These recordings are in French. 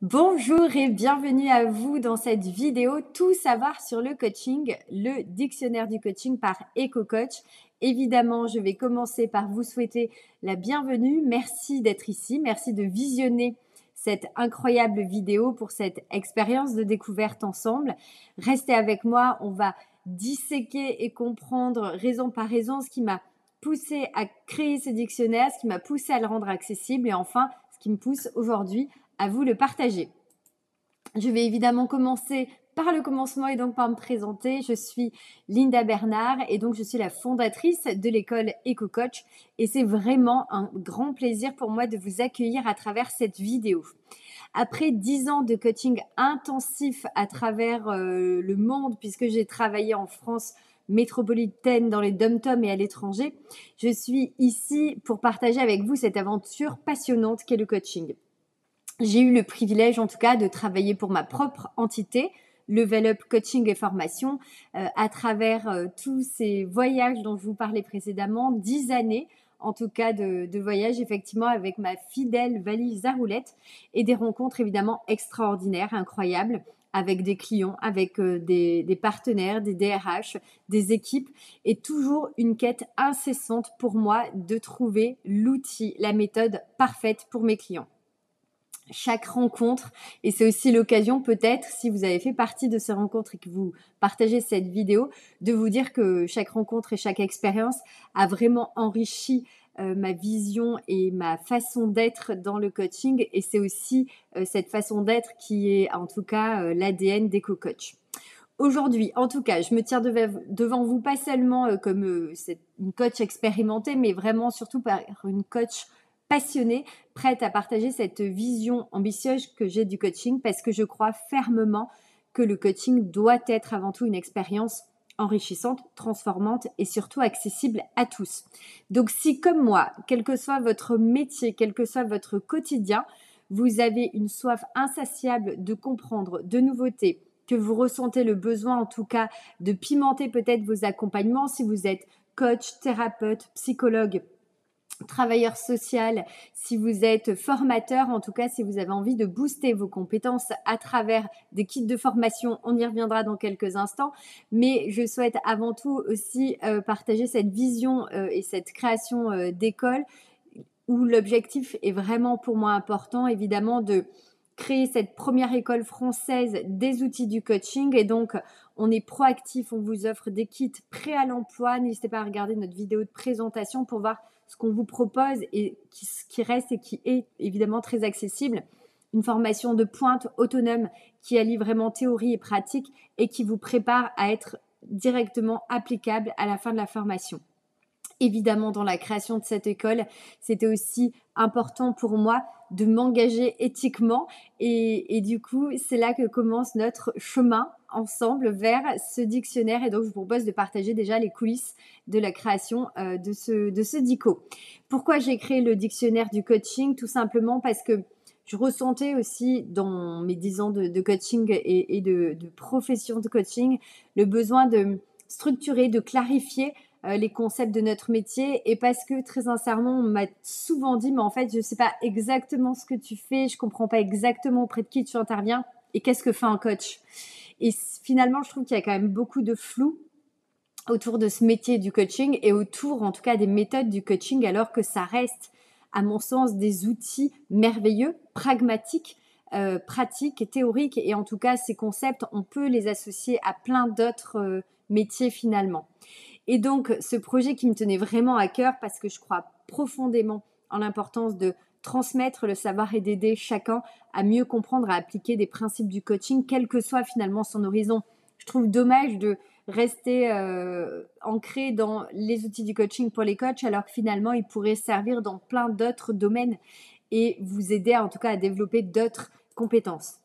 Bonjour et bienvenue à vous dans cette vidéo Tout savoir sur le coaching, le dictionnaire du coaching par EcoCoach. Évidemment, je vais commencer par vous souhaiter la bienvenue. Merci d'être ici, merci de visionner cette incroyable vidéo pour cette expérience de découverte ensemble. Restez avec moi, on va disséquer et comprendre raison par raison ce qui m'a poussé à créer ce dictionnaire, ce qui m'a poussé à le rendre accessible et enfin ce qui me pousse aujourd'hui à vous le partager. Je vais évidemment commencer par le commencement et donc par me présenter. Je suis Linda Bernard et donc je suis la fondatrice de l'école EcoCoach et c'est vraiment un grand plaisir pour moi de vous accueillir à travers cette vidéo. Après 10 ans de coaching intensif à travers le monde, puisque j'ai travaillé en France métropolitaine, dans les dom-toms et à l'étranger, je suis ici pour partager avec vous cette aventure passionnante qu'est le coaching. J'ai eu le privilège en tout cas de travailler pour ma propre entité, Level Up Coaching et Formation, à travers tous ces voyages dont je vous parlais précédemment, 10 années en tout cas de voyage effectivement avec ma fidèle valise à roulettes et des rencontres évidemment extraordinaires, incroyables, avec des clients, avec des partenaires, des DRH, des équipes et toujours une quête incessante pour moi de trouver l'outil, la méthode parfaite pour mes clients. Chaque rencontre, et c'est aussi l'occasion peut-être, si vous avez fait partie de ces rencontres et que vous partagez cette vidéo, de vous dire que chaque rencontre et chaque expérience a vraiment enrichi ma vision et ma façon d'être dans le coaching et c'est aussi cette façon d'être qui est en tout cas l'ADN d'EcoCoach. Aujourd'hui, en tout cas, je me tiens devant vous pas seulement comme une coach expérimentée, mais vraiment surtout par une coach passionnée, prête à partager cette vision ambitieuse que j'ai du coaching parce que je crois fermement que le coaching doit être avant tout une expérience enrichissante, transformante et surtout accessible à tous. Donc si comme moi, quel que soit votre métier, quel que soit votre quotidien, vous avez une soif insatiable de comprendre, de nouveautés, que vous ressentez le besoin en tout cas de pimenter peut-être vos accompagnements si vous êtes coach, thérapeute, psychologue, travailleur social, si vous êtes formateur, en tout cas si vous avez envie de booster vos compétences à travers des kits de formation, on y reviendra dans quelques instants, mais je souhaite avant tout aussi partager cette vision et cette création d'école où l'objectif est vraiment pour moi important, évidemment, de créer cette première école française des outils du coaching. Et donc, on est proactif, on vous offre des kits prêts à l'emploi. N'hésitez pas à regarder notre vidéo de présentation pour voir ce qu'on vous propose et qui reste et qui est évidemment très accessible. Une formation de pointe autonome qui allie vraiment théorie et pratique et qui vous prépare à être directement applicable à la fin de la formation. Évidemment, dans la création de cette école, c'était aussi important pour moi de m'engager éthiquement et du coup, c'est là que commence notre chemin ensemble vers ce dictionnaire et donc je vous propose de partager déjà les coulisses de la création de ce dico. Pourquoi j'ai créé le dictionnaire du coaching? Tout simplement parce que je ressentais aussi dans mes 10 ans de coaching et de profession de coaching le besoin de structurer, de clarifier les concepts de notre métier et parce que très sincèrement on m'a souvent dit mais en fait je sais pas exactement ce que tu fais, je comprends pas exactement auprès de qui tu interviens et qu'est-ce que fait un coach. Et finalement je trouve qu'il y a quand même beaucoup de flou autour de ce métier du coaching et autour en tout cas des méthodes du coaching alors que ça reste à mon sens des outils merveilleux, pragmatiques, pratiques et théoriques et en tout cas ces concepts on peut les associer à plein d'autres métiers finalement. Et donc, ce projet qui me tenait vraiment à cœur parce que je crois profondément en l'importance de transmettre le savoir et d'aider chacun à mieux comprendre, à appliquer des principes du coaching, quel que soit finalement son horizon. Je trouve dommage de rester ancré dans les outils du coaching pour les coachs alors que finalement, ils pourraient servir dans plein d'autres domaines et vous aider en tout cas à développer d'autres compétences.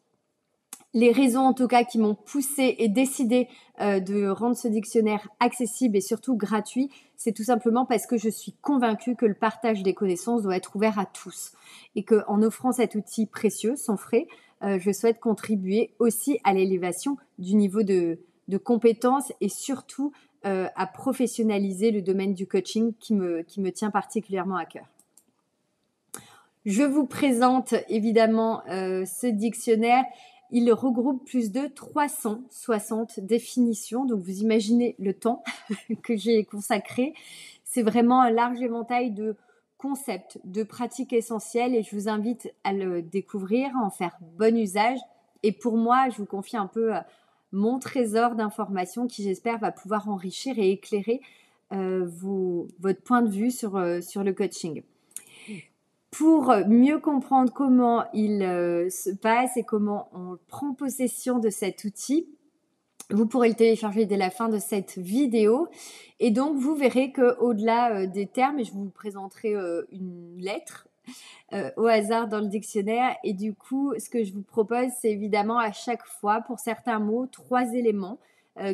Les raisons en tout cas qui m'ont poussé et décidé de rendre ce dictionnaire accessible et surtout gratuit, c'est tout simplement parce que je suis convaincue que le partage des connaissances doit être ouvert à tous et qu'en offrant cet outil précieux, sans frais, je souhaite contribuer aussi à l'élévation du niveau de compétences et surtout à professionnaliser le domaine du coaching qui me tient particulièrement à cœur. Je vous présente évidemment ce dictionnaire. Il regroupe plus de 360 définitions. Donc vous imaginez le temps que j'ai consacré. C'est vraiment un large éventail de concepts, de pratiques essentielles et je vous invite à le découvrir, à en faire bon usage. Et pour moi, je vous confie un peu mon trésor d'informations qui, j'espère, va pouvoir enrichir et éclairer votre point de vue sur le coaching. Pour mieux comprendre comment il se passe et comment on prend possession de cet outil, vous pourrez le télécharger dès la fin de cette vidéo. Et donc, vous verrez qu'au-delà des termes, je vous présenterai une lettre au hasard dans le dictionnaire. Et du coup, ce que je vous propose, c'est évidemment à chaque fois, pour certains mots, 3 éléments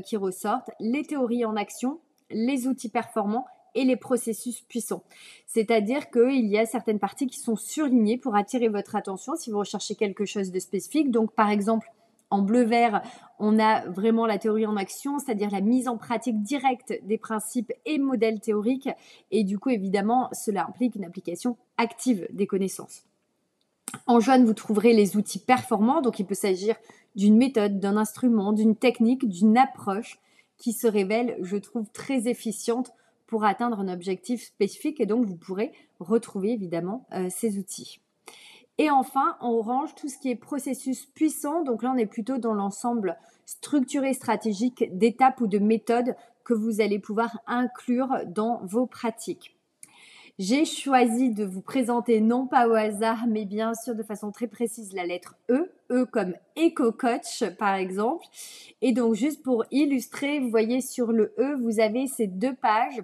qui ressortent. Les théories en action, les outils performants et les processus puissants. C'est-à-dire qu'il y a certaines parties qui sont surlignées pour attirer votre attention si vous recherchez quelque chose de spécifique. Donc, par exemple, en bleu-vert, on a vraiment la théorie en action, c'est-à-dire la mise en pratique directe des principes et modèles théoriques. Et du coup, évidemment, cela implique une application active des connaissances. En jaune, vous trouverez les outils performants. Donc, il peut s'agir d'une méthode, d'un instrument, d'une technique, d'une approche qui se révèle, je trouve, très efficiente pour atteindre un objectif spécifique. Et donc, vous pourrez retrouver évidemment ces outils. Et enfin, en orange, tout ce qui est processus puissant. Donc là, on est plutôt dans l'ensemble structuré stratégique d'étapes ou de méthodes que vous allez pouvoir inclure dans vos pratiques. J'ai choisi de vous présenter, non pas au hasard, mais bien sûr de façon très précise, la lettre E. E comme Eco-Coach, par exemple. Et donc, juste pour illustrer, vous voyez sur le E, vous avez ces 2 pages.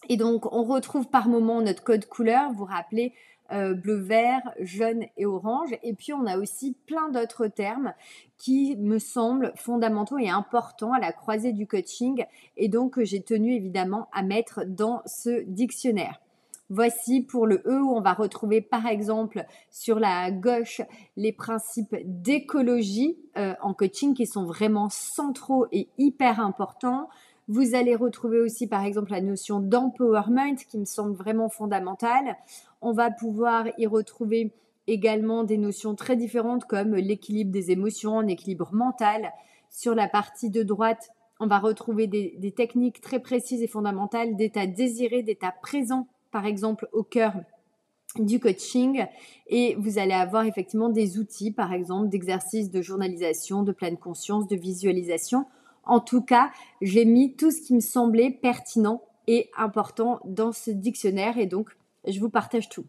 Et donc, on retrouve par moment notre code couleur. Vous vous rappelez, bleu, vert, jaune et orange. Et puis, on a aussi plein d'autres termes qui me semblent fondamentaux et importants à la croisée du coaching et donc que j'ai tenu évidemment à mettre dans ce dictionnaire. Voici pour le E où on va retrouver par exemple sur la gauche les principes d'écologie en coaching qui sont vraiment centraux et hyper importants. Vous allez retrouver aussi par exemple la notion d'empowerment qui me semble vraiment fondamentale. On va pouvoir y retrouver également des notions très différentes comme l'équilibre des émotions, l'équilibre mental. Sur la partie de droite, on va retrouver des techniques très précises et fondamentales d'état désiré, d'état présent, par exemple au cœur du coaching. Et vous allez avoir effectivement des outils, par exemple d'exercices de journalisation, de pleine conscience, de visualisation. En tout cas, j'ai mis tout ce qui me semblait pertinent et important dans ce dictionnaire et donc je vous partage tout.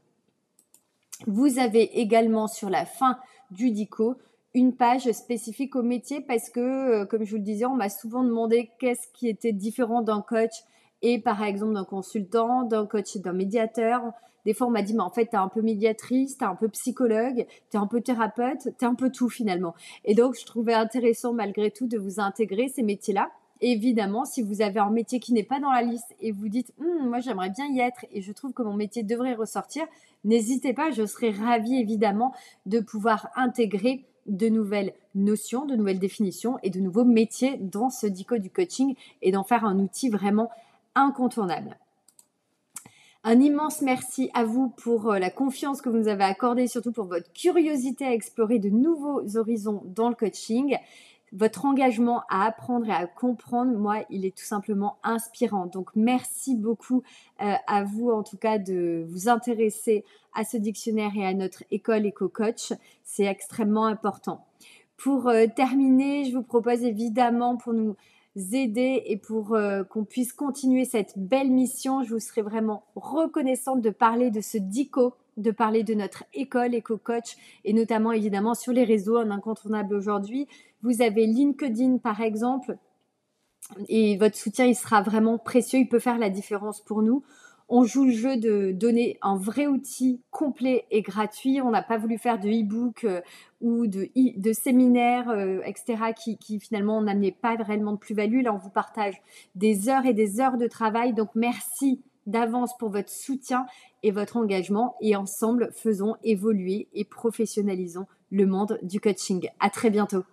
Vous avez également sur la fin du dico une page spécifique au métier parce que, comme je vous le disais, on m'a souvent demandé qu'est-ce qui était différent d'un coach et par exemple d'un consultant, d'un coach et d'un médiateur. Des fois, on m'a dit, mais en fait, t'es un peu médiatrice, t'es un peu psychologue, t'es un peu thérapeute, t'es un peu tout finalement. Et donc, je trouvais intéressant malgré tout de vous intégrer ces métiers-là. Évidemment, si vous avez un métier qui n'est pas dans la liste et vous dites moi j'aimerais bien y être et je trouve que mon métier devrait ressortir, n'hésitez pas, je serai ravie évidemment de pouvoir intégrer de nouvelles notions, de nouvelles définitions et de nouveaux métiers dans ce dico du coaching et d'en faire un outil vraiment incontournable. Un immense merci à vous pour la confiance que vous nous avez accordée, surtout pour votre curiosité à explorer de nouveaux horizons dans le coaching. Votre engagement à apprendre et à comprendre, moi, il est tout simplement inspirant. Donc, merci beaucoup à vous, en tout cas, de vous intéresser à ce dictionnaire et à notre école EcoCoach. C'est extrêmement important. Pour terminer, je vous propose évidemment pour nous aider et pour qu'on puisse continuer cette belle mission, je vous serais vraiment reconnaissante de parler de ce DICO, de parler de notre école EcoCoach et notamment évidemment sur les réseaux, un incontournable aujourd'hui. Vous avez LinkedIn par exemple et votre soutien il sera vraiment précieux, il peut faire la différence pour nous. On joue le jeu de donner un vrai outil complet et gratuit. On n'a pas voulu faire de e-book ou de séminaires, etc. qui finalement n'amenaient pas réellement de plus-value. Là, on vous partage des heures et des heures de travail. Donc, merci d'avance pour votre soutien et votre engagement. Et ensemble, faisons évoluer et professionnalisons le monde du coaching. À très bientôt.